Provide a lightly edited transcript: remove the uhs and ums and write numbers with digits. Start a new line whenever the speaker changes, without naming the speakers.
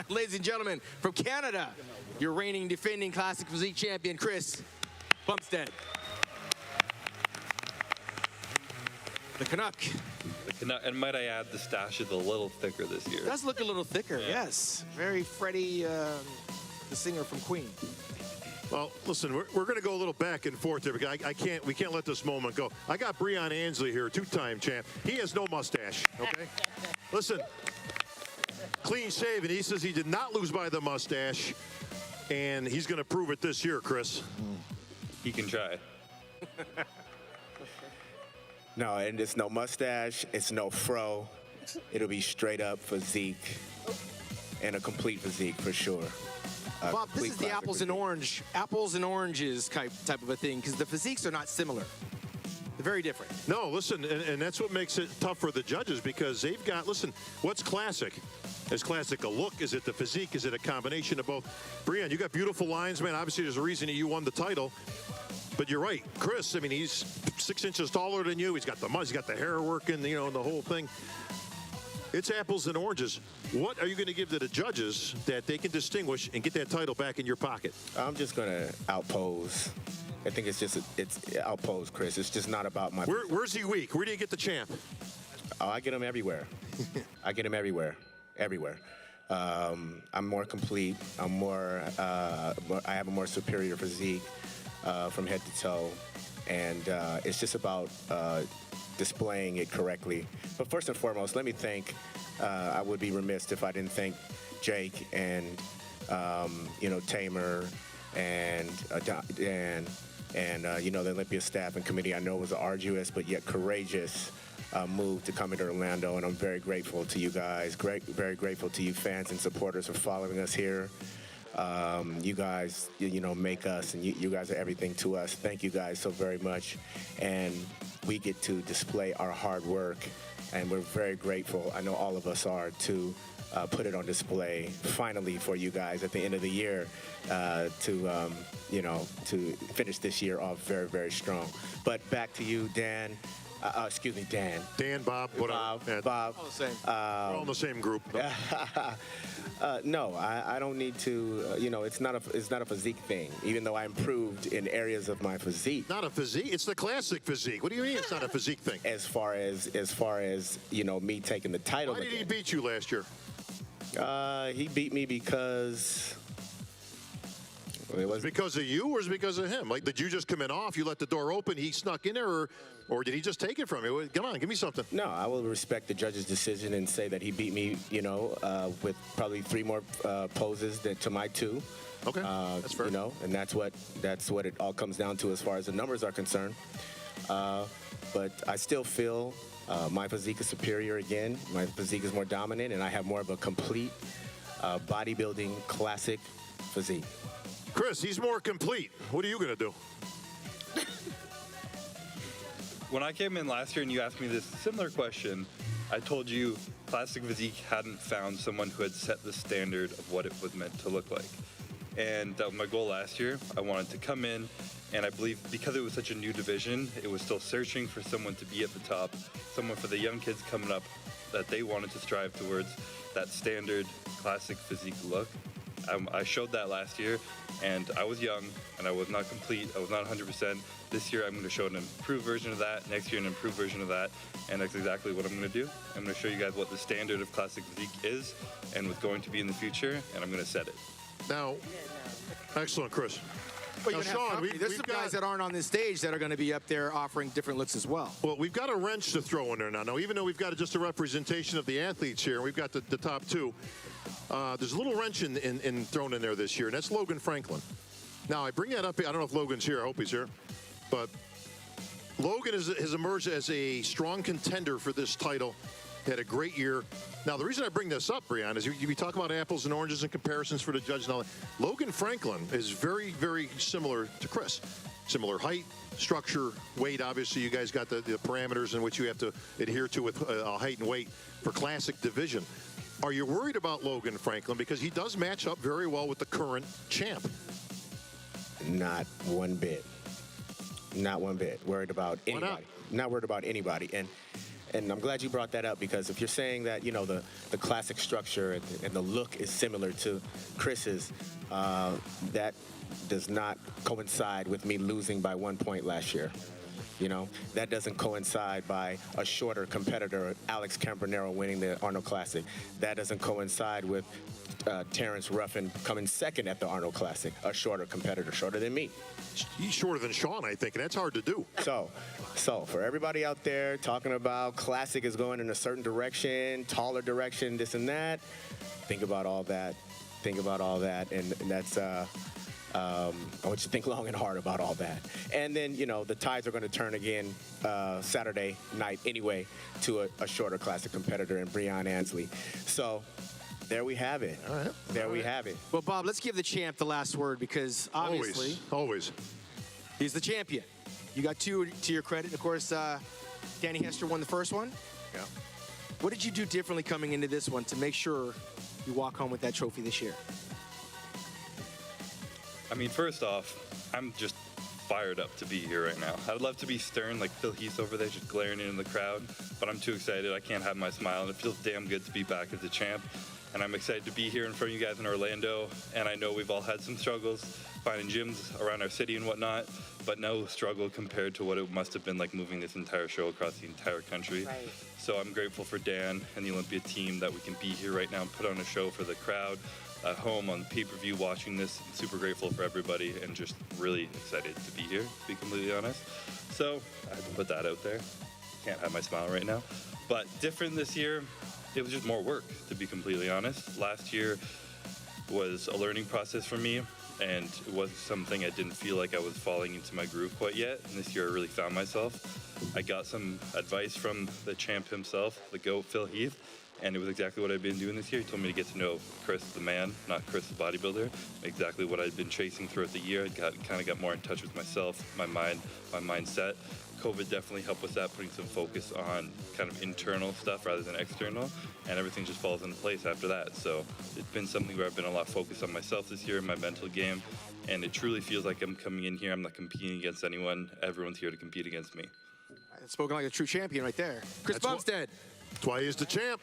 Ladies and gentlemen, from Canada, your reigning defending classic physique champion, Chris Bumstead. The Canuck.
And might I add, the stash is a little thicker this year.
It does look a little thicker, yes. Very Freddie, the singer from Queen.
Well, listen, we're going to go a little back and forth here because we can't let this moment go. I got Breon Ansley here, two-time champ. He has no mustache, okay? Listen, clean shaven. He says he did not lose by the mustache, and he's going to prove it this year, Chris.
He can try.
No, and it's no mustache, it's no fro. It'll be straight up physique and a complete physique for sure.
Bob, this is the apples and oranges type of a thing, because the physiques are not similar. They're very different.
No, listen, and that's what makes it tough for the judges, because they've got, listen, what's classic? Is classic a look? Is it the physique? Is it a combination of both? Breon, you got beautiful lines, man. Obviously, there's a reason that you won the title. But you're right, Chris. I mean, he's 6 inches taller than you. He's got the hair working, you know, and the whole thing. It's apples and oranges. What are you going to give to the judges that they can distinguish and get that title back in your pocket?
I'm just going to outpose. I think it's outpose, Chris. It's just not about my.
Where's he weak? Where do you get the champ?
Oh, I get him everywhere. I get him everywhere. I'm more complete. I have a more superior physique. From head to toe, and it's just about displaying it correctly. But first and foremost, let me thank, I would be remiss if I didn't thank Jake and, Tamer and the Olympia staff and committee. I know it was an arduous but yet courageous move to come into Orlando, and I'm very grateful to you guys, very grateful to you fans and supporters for following us here. You guys, make us, and you guys are everything to us. Thank you guys so very much. And we get to display our hard work, and we're very grateful, I know all of us are, to put it on display finally for you guys at the end of the year to finish this year off very, very strong. But back to you, Dan. Excuse me, Dan.
Dan, Bob, whatever.
Bob.
All the same.
We're all in the same group.
No, I don't need to. It's not a physique thing. Even though I improved in areas of my physique.
Not a physique. It's the classic physique. What do you mean it's not a physique thing?
As far as me taking the title.
Why did he beat you last year?
He beat me because.
Was it because of you, or is it because of him? Like, did you just come in off? You let the door open, he snuck in there, or did he just take it from you? Come on, give me something.
No, I will respect the judge's decision and say that he beat me, with probably 3 more poses to my 2.
Okay, that's fair.
And that's what it all comes down to as far as the numbers are concerned. But I still feel my physique is superior again. My physique is more dominant, and I have more of a complete bodybuilding classic physique.
Chris, he's more complete. What are you going to do?
When I came in last year and you asked me this similar question, I told you classic physique hadn't found someone who had set the standard of what it was meant to look like. And that was my goal last year. I wanted to come in, and I believe because it was such a new division, it was still searching for someone to be at the top, someone for the young kids coming up that they wanted to strive towards that standard classic physique look. I showed that last year, and I was young, and I was not complete. I was not 100%. This year, I'm going to show an improved version of that. Next year, an improved version of that, and that's exactly what I'm going to do. I'm going to show you guys what the standard of classic physique is and what's going to be in the future, and I'm going to set it.
Now, excellent, Chris.
Well, Sean, there's some guys that aren't on this stage that are going to be up there offering different looks as well.
Well, we've got a wrench to throw in there now. Now, even though we've got just a representation of the athletes here, and we've got the top 2, there's a little wrench thrown in there this year, and that's Logan Franklin. Now, I bring that up. I don't know if Logan's here. I hope he's here. But Logan has emerged as a strong contender for this title. Had a great year. Now, the reason I bring this up, Breon, is we talk about apples and oranges and comparisons for the judge and all that. Logan Franklin is very, very similar to Chris. Similar height, structure, weight. Obviously, you guys got the parameters in which you have to adhere to with height and weight for classic division. Are you worried about Logan Franklin? Because he does match up very well with the current champ.
Not one bit. Not one bit. Worried about anybody. Not worried about anybody. and I'm glad you brought that up, because if you're saying that, you know, the classic structure and the look is similar to Chris's, that does not coincide with me losing by 1 point last year. You know, that doesn't coincide by a shorter competitor, Alex Campanero, winning the Arnold Classic. That doesn't coincide with Terrence Ruffin coming second at the Arnold Classic, a shorter competitor, shorter than me.
He's shorter than Sean, I think, and that's hard to do.
So for everybody out there talking about Classic is going in a certain direction, taller direction, this and that, think about all that. Think about all that, and that's... I want you to think long and hard about all that. And then, you know, the tides are going to turn again Saturday night anyway to a shorter classic competitor in Breon Ansley. So there we have it.
All right.
There we have it.
Well, Bob, let's give the champ the last word, because obviously
Always.
he's the champion. You got two to your credit. Of course, Danny Hester won the first one.
Yeah.
What did you do differently coming into this one to make sure you walk home with that trophy this year?
I mean, first off, I'm just fired up to be here right now. I'd love to be stern like Phil Heath over there, just glaring into the crowd, but I'm too excited. I can't have my smile, and it feels damn good to be back as the champ. And I'm excited to be here in front of you guys in Orlando. And I know we've all had some struggles finding gyms around our city and whatnot, but no struggle compared to what it must have been like moving this entire show across the entire country.
Right.
So I'm grateful for Dan and the Olympia team that we can be here right now and put on a show for the crowd at home on pay-per-view watching this. I'm super grateful for everybody and just really excited to be here, to be completely honest. So I had to put that out there. Can't have my smile right now. But different this year, it was just more work, to be completely honest. Last year was a learning process for me, and it wasn't something I didn't feel like I was falling into my groove quite yet. And this year I really found myself. I got some advice from the champ himself, the GOAT, Phil Heath, and it was exactly what I've been doing this year. He told me to get to know Chris the man, not Chris the bodybuilder. Exactly what I'd been chasing throughout the year. I kind of got more in touch with myself, my mind, my mindset. COVID definitely helped with that, putting some focus on kind of internal stuff rather than external, and everything just falls into place after that. So it's been something where I've been a lot focused on myself this year, my mental game, and it truly feels like I'm coming in here, I'm not competing against anyone, everyone's here to compete against me.
Spoken like a true champion right there. Chris Bumstead.
That's why he's the champ.